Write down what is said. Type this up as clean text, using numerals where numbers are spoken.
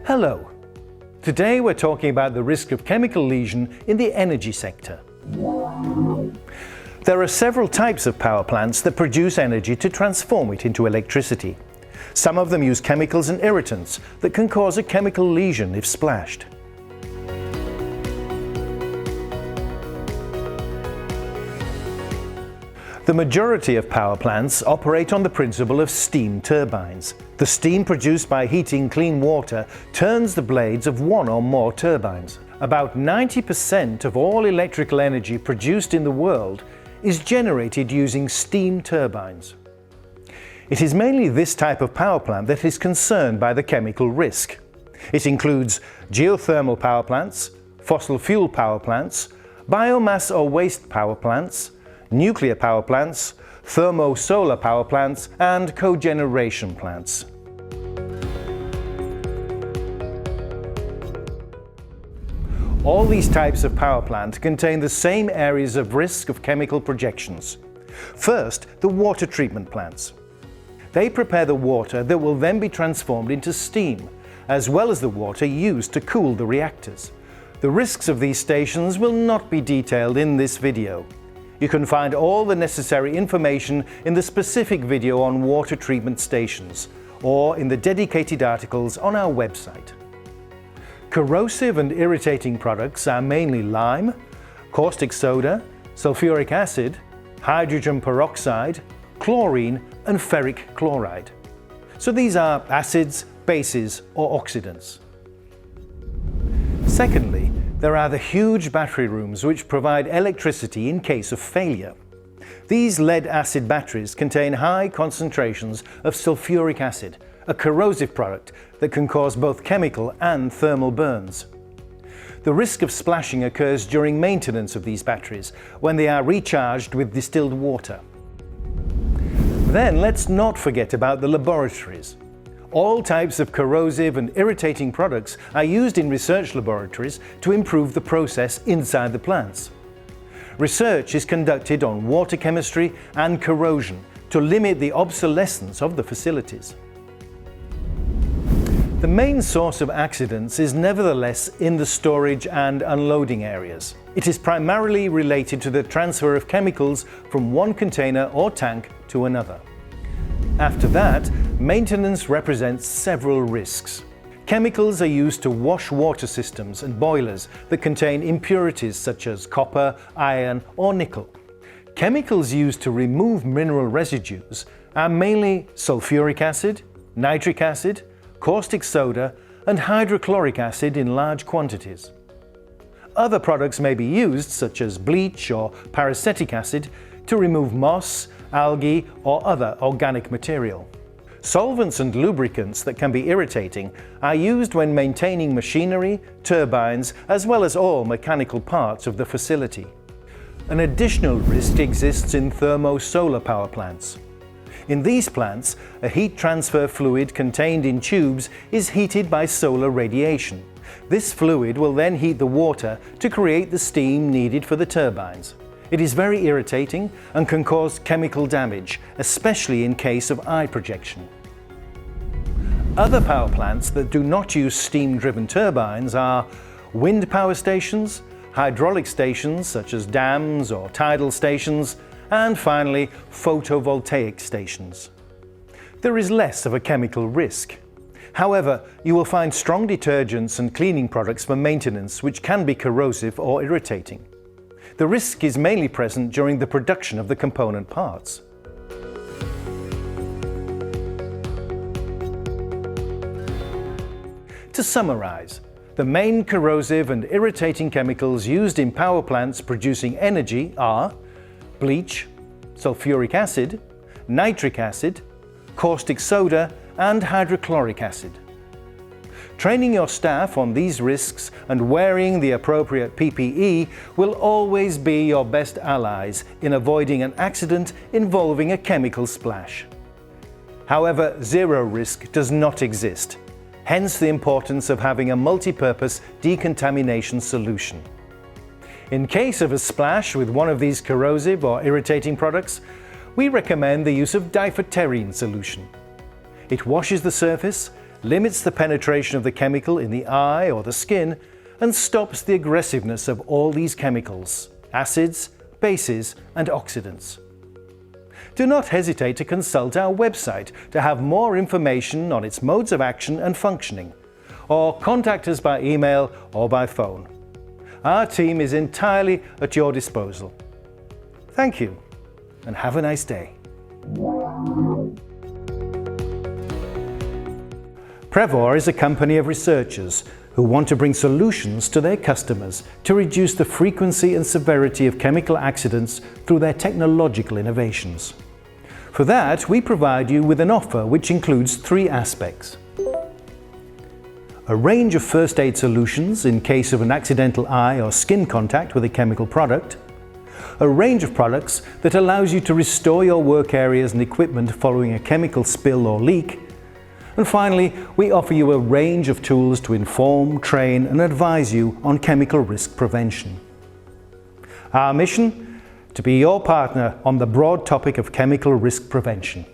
Hello. Today we're talking about the risk of chemical lesion in the energy sector. There are several types of power plants that produce energy to transform it into electricity. Some of them use chemicals and irritants that can cause a chemical lesion if splashed. The majority of power plants operate on the principle of steam turbines. The steam produced by heating clean water turns the blades of one or more turbines. About 90% of all electrical energy produced in the world is generated using steam turbines. It is mainly this type of power plant that is concerned by the chemical risk. It includes geothermal power plants, fossil fuel power plants, biomass or waste power plants, nuclear power plants, thermo-solar power plants, and cogeneration plants. All these types of power plant contain the same areas of risk of chemical projections. First, the water treatment plants. They prepare the water that will then be transformed into steam, as well as the water used to cool the reactors. The risks of these stations will not be detailed in this video. You can find all the necessary information in the specific video on water treatment stations, or in the dedicated articles on our website. Corrosive and irritating products are mainly lime, caustic soda, sulfuric acid, hydrogen peroxide, chlorine and ferric chloride. So these are acids, bases or oxidants. Secondly, there are the huge battery rooms which provide electricity in case of failure. These lead-acid batteries contain high concentrations of sulfuric acid, a corrosive product that can cause both chemical and thermal burns. The risk of splashing occurs during maintenance of these batteries, when they are recharged with distilled water. Then let's not forget about the laboratories. All types of corrosive and irritating products are used in research laboratories to improve the process inside the plants. Research is conducted on water chemistry and corrosion to limit the obsolescence of the facilities. The main source of accidents is nevertheless in the storage and unloading areas. It is primarily related to the transfer of chemicals from one container or tank to another. After that, maintenance represents several risks. Chemicals are used to wash water systems and boilers that contain impurities such as copper, iron or nickel. Chemicals used to remove mineral residues are mainly sulfuric acid, nitric acid, caustic soda and hydrochloric acid in large quantities. Other products may be used, such as bleach or peracetic acid, to remove moss, algae or other organic material. Solvents and lubricants that can be irritating are used when maintaining machinery, turbines, as well as all mechanical parts of the facility. An additional risk exists in thermo-solar power plants. In these plants, a heat transfer fluid contained in tubes is heated by solar radiation. This fluid will then heat the water to create the steam needed for the turbines. It is very irritating and can cause chemical damage, especially in case of eye projection. Other power plants that do not use steam-driven turbines are wind power stations, hydraulic stations such as dams or tidal stations, and finally photovoltaic stations. There is less of a chemical risk. However, you will find strong detergents and cleaning products for maintenance which can be corrosive or irritating. The risk is mainly present during the production of the component parts. To summarize, the main corrosive and irritating chemicals used in power plants producing energy are bleach, sulfuric acid, nitric acid, caustic soda and hydrochloric acid. Training your staff on these risks and wearing the appropriate PPE will always be your best allies in avoiding an accident involving a chemical splash. However, zero risk does not exist, hence the importance of having a multi-purpose decontamination solution. In case of a splash with one of these corrosive or irritating products, we recommend the use of diphoterene solution. It washes the surface, limits the penetration of the chemical in the eye or the skin, and stops the aggressiveness of all these chemicals, acids, bases, and oxidants. Do not hesitate to consult our website to have more information on its modes of action and functioning, or contact us by email or by phone. Our team is entirely at your disposal. Thank you, and have a nice day. Prevor is a company of researchers who want to bring solutions to their customers to reduce the frequency and severity of chemical accidents through their technological innovations. For that, we provide you with an offer which includes 3 aspects: a range of first aid solutions in case of an accidental eye or skin contact with a chemical product, a range of products that allows you to restore your work areas and equipment following a chemical spill or leak, and finally, we offer you a range of tools to inform, train, and advise you on chemical risk prevention. Our mission? To be your partner on the broad topic of chemical risk prevention.